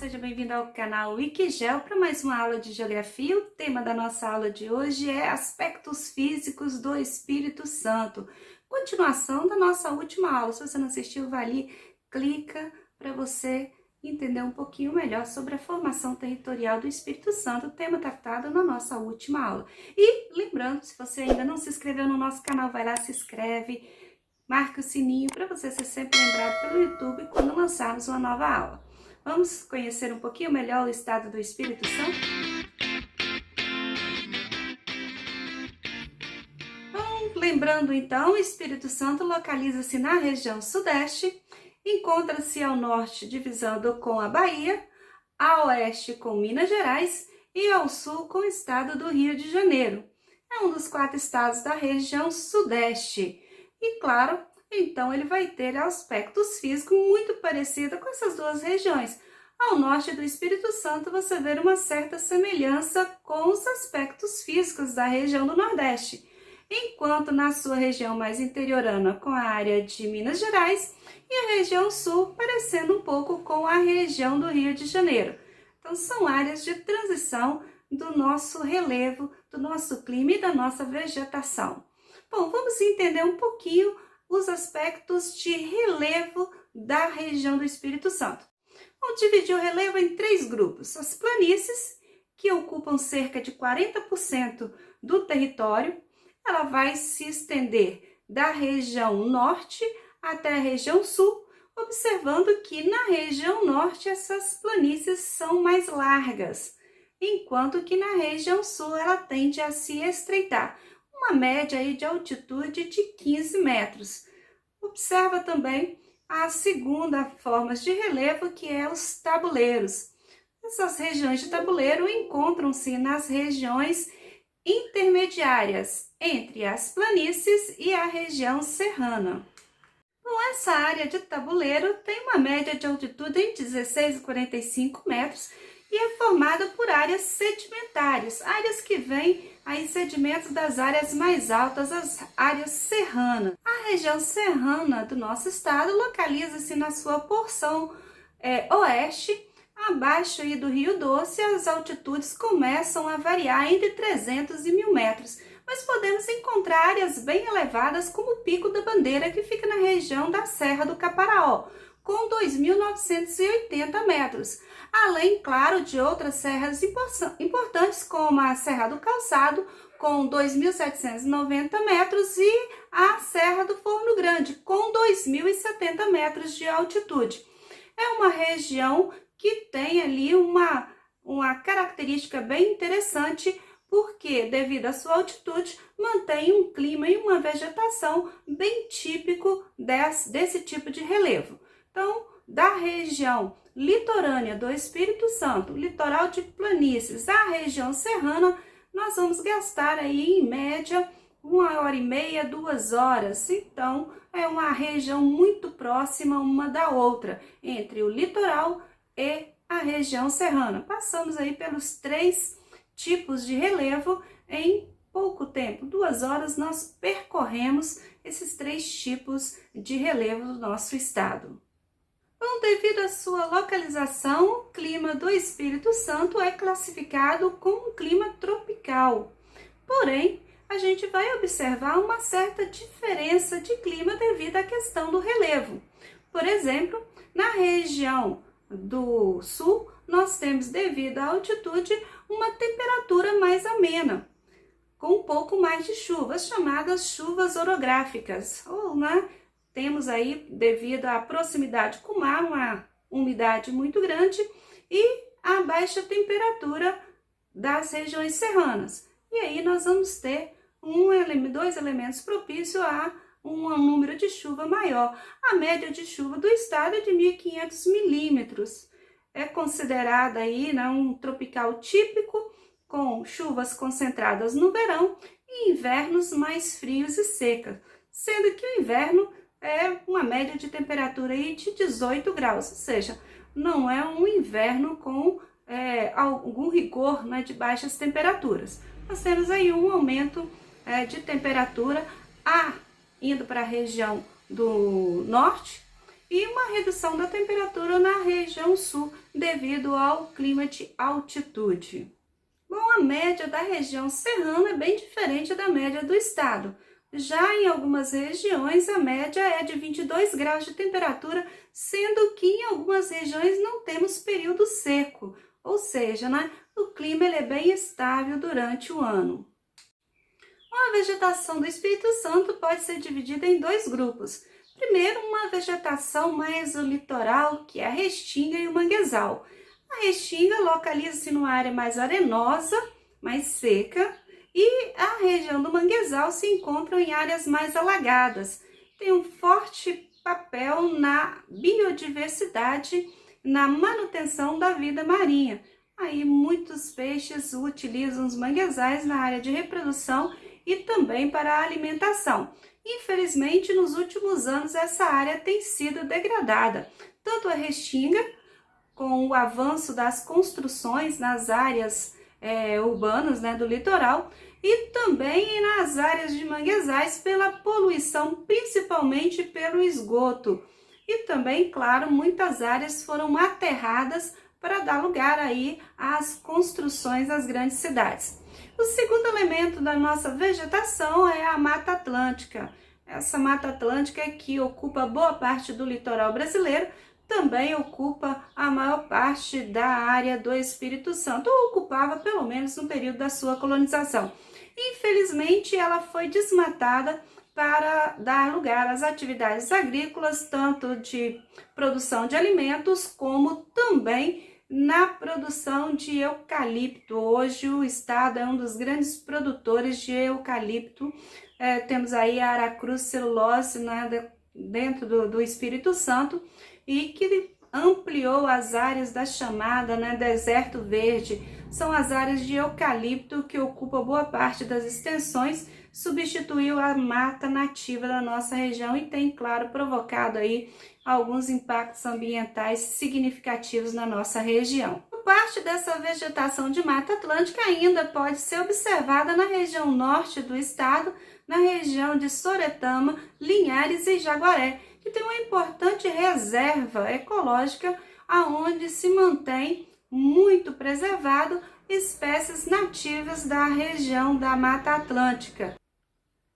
seja bem-vindo ao canal Wikigel para mais uma aula de Geografia. O tema da nossa aula de hoje é aspectos físicos do Espírito Santo. Continuação da nossa última aula. Se você não assistiu, vai ali, clica para você entender um pouquinho melhor sobre a formação territorial do Espírito Santo, tema tratado na nossa última aula. E lembrando, se você ainda não se inscreveu no nosso canal, vai lá, se inscreve, marca o sininho para você ser sempre lembrado pelo YouTube quando lançarmos uma nova aula. Vamos conhecer um pouquinho melhor o estado do Espírito Santo? Bom, lembrando então, o Espírito Santo localiza-se na região sudeste, encontra-se ao norte divisando com a Bahia, a oeste com Minas Gerais e ao sul com o estado do Rio de Janeiro. É um dos 4 estados da região sudeste. E claro, então ele vai ter aspectos físicos muito parecidos com essas duas regiões. Ao norte do Espírito Santo você vê uma certa semelhança com os aspectos físicos da região do Nordeste, enquanto na sua região mais interiorana com a área de Minas Gerais e a região sul parecendo um pouco com a região do Rio de Janeiro. Então são áreas de transição do nosso relevo, do nosso clima e da nossa vegetação. Bom, vamos entender um pouquinho os aspectos de relevo da região do Espírito Santo. Vamos dividir o relevo em 3 grupos. As planícies, que ocupam cerca de 40% do território, ela vai se estender da região norte até a região sul, observando que na região norte essas planícies são mais largas, enquanto que na região sul ela tende a se estreitar. Uma média aí de altitude de 15 metros. Observa também a segunda forma de relevo, que é os tabuleiros. Essas regiões de tabuleiro encontram-se nas regiões intermediárias entre as planícies e a região serrana. Bom, essa área de tabuleiro tem uma média de altitude entre 16 e 45 metros e é formada por áreas sedimentares, áreas que vêm aí sedimentos das áreas mais altas, as áreas serranas. A região serrana do nosso estado localiza-se na sua porção oeste, abaixo aí do Rio Doce. As altitudes começam a variar entre 300 e 1000 metros, mas podemos encontrar áreas bem elevadas como o Pico da Bandeira, que fica na região da Serra do Caparaó, com 2.980 metros, além, claro, de outras serras importantes, como a Serra do Calçado, com 2.790 metros, e a Serra do Forno Grande, com 2.070 metros de altitude. É uma região que tem ali uma característica bem interessante, porque, devido à sua altitude, mantém um clima e uma vegetação bem típico desse tipo de relevo. Então, da região litorânea do Espírito Santo, litoral de planícies, a região serrana, nós vamos gastar aí em média 1h30, 2 horas. Então, é uma região muito próxima uma da outra, entre o litoral e a região serrana. Passamos aí pelos 3 tipos de relevo em pouco tempo, 2 horas, nós percorremos esses 3 tipos de relevo do nosso estado. Bom, devido à sua localização, o clima do Espírito Santo é classificado como um clima tropical. Porém, a gente vai observar uma certa diferença de clima devido à questão do relevo. Por exemplo, na região do sul, nós temos, devido à altitude, uma temperatura mais amena, com um pouco mais de chuvas, chamadas chuvas orográficas, ou temos aí, devido à proximidade com o mar, uma umidade muito grande e a baixa temperatura das regiões serranas. E aí nós vamos ter 2 elementos propícios a um número de chuva maior. A média de chuva do estado é de 1.500 milímetros. É considerada aí um tropical típico, com chuvas concentradas no verão e invernos mais frios e secos, sendo que o inverno é uma média de temperatura aí de 18 graus, ou seja, não é um inverno com algum rigor de baixas temperaturas. Nós temos aí um aumento de temperatura indo para a região do norte e uma redução da temperatura na região sul devido ao clima de altitude. Bom, a média da região serrana é bem diferente da média do estado. Já em algumas regiões, a média é de 22 graus de temperatura, sendo que em algumas regiões não temos período seco, ou seja, o clima ele é bem estável durante o ano. A vegetação do Espírito Santo pode ser dividida em dois grupos. Primeiro, uma vegetação mais litoral, que é a restinga e o manguezal. A restinga localiza-se numa área mais arenosa, mais seca, e a região do manguezal se encontra em áreas mais alagadas. Tem um forte papel na biodiversidade, na manutenção da vida marinha. Aí muitos peixes utilizam os manguezais na área de reprodução e também para a alimentação. Infelizmente, nos últimos anos, essa área tem sido degradada. Tanto a restinga, com o avanço das construções nas áreas urbanas do litoral, e também nas áreas de manguezais pela poluição, principalmente pelo esgoto. E também, claro, muitas áreas foram aterradas para dar lugar aí às construções das grandes cidades. O segundo elemento da nossa vegetação é a Mata Atlântica. Essa Mata Atlântica que ocupa boa parte do litoral brasileiro, também ocupa a maior parte da área do Espírito Santo, ou ocupava pelo menos no período da sua colonização. Infelizmente, ela foi desmatada para dar lugar às atividades agrícolas, tanto de produção de alimentos, como também na produção de eucalipto. Hoje o estado é um dos grandes produtores de eucalipto. Temos aí a Aracruz Celulose dentro do Espírito Santo, e que ampliou as áreas da chamada deserto verde. São as áreas de eucalipto que ocupam boa parte das extensões, substituiu a mata nativa da nossa região e tem, claro, provocado aí alguns impactos ambientais significativos na nossa região. Parte dessa vegetação de Mata Atlântica ainda pode ser observada na região norte do estado, na região de Soretama, Linhares e Jaguaré, que tem uma importante reserva ecológica aonde se mantém muito preservado espécies nativas da região da Mata Atlântica.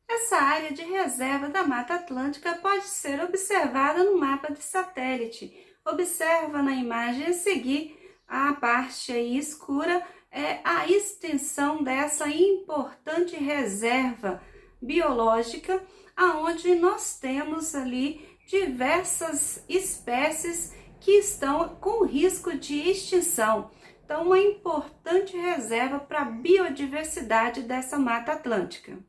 Essa área de reserva da Mata Atlântica pode ser observada no mapa de satélite. Observa na imagem a seguir, a parte aí escura é a extensão dessa importante reserva biológica, aonde nós temos ali diversas espécies que estão com risco de extinção. Então, uma importante reserva para a biodiversidade dessa Mata Atlântica.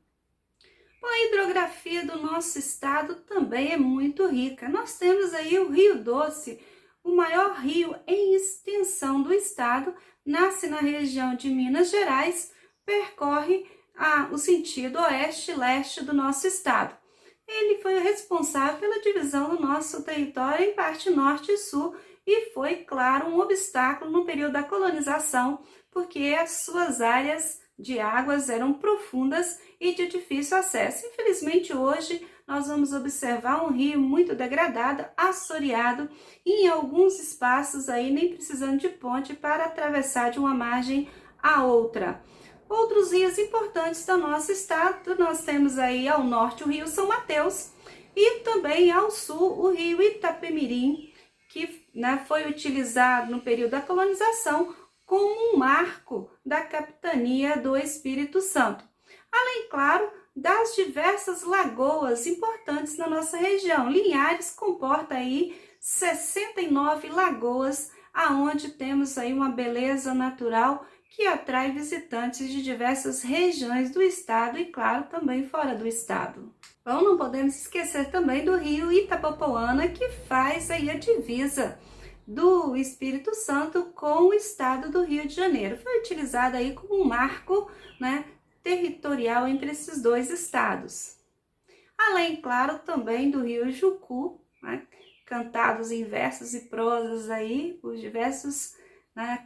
Bom, a hidrografia do nosso estado também é muito rica. Nós temos aí o Rio Doce, o maior rio em extensão do estado, nasce na região de Minas Gerais, percorre o sentido oeste-leste do nosso estado. Ele foi responsável pela divisão do nosso território em parte norte e sul e foi, claro, um obstáculo no período da colonização, porque as suas áreas de águas eram profundas e de difícil acesso. Infelizmente, hoje, nós vamos observar um rio muito degradado, assoreado, e em alguns espaços aí nem precisando de ponte para atravessar de uma margem a outra. Outros rios importantes do nosso estado, nós temos aí ao norte o rio São Mateus e também ao sul o rio Itapemirim, que foi utilizado no período da colonização como um marco da capitania do Espírito Santo. Além, claro, das diversas lagoas importantes na nossa região. Linhares comporta aí 69 lagoas, aonde temos aí uma beleza natural que atrai visitantes de diversas regiões do estado e, claro, também fora do estado. Bom, não podemos esquecer também do rio Itapopoana, que faz aí a divisa do Espírito Santo com o estado do Rio de Janeiro. Foi utilizado aí como um marco territorial entre esses dois estados. Além, claro, também do rio Jucu, cantados em versos e prosas aí por diversos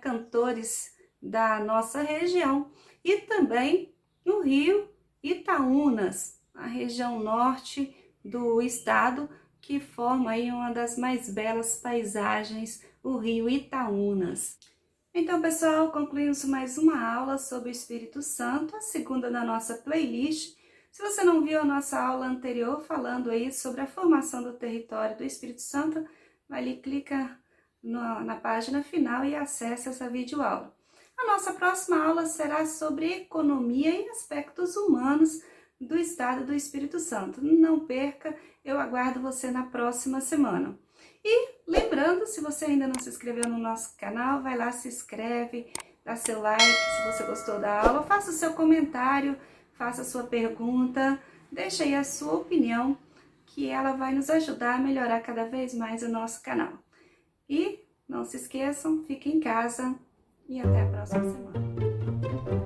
cantores da nossa região, e também o rio Itaúnas, a região norte do estado, que forma aí uma das mais belas paisagens, o rio Itaúnas. Então, pessoal, concluímos mais uma aula sobre o Espírito Santo, a segunda da nossa playlist. Se você não viu a nossa aula anterior falando aí sobre a formação do território do Espírito Santo, vai ali, clica na página final e acessa essa videoaula. A nossa próxima aula será sobre economia e aspectos humanos do estado do Espírito Santo. Não perca, eu aguardo você na próxima semana. E lembrando, se você ainda não se inscreveu no nosso canal, vai lá, se inscreve, dá seu like se você gostou da aula, faça o seu comentário, faça a sua pergunta, deixa aí a sua opinião, que ela vai nos ajudar a melhorar cada vez mais o nosso canal. E não se esqueçam, fiquem em casa e até a próxima semana.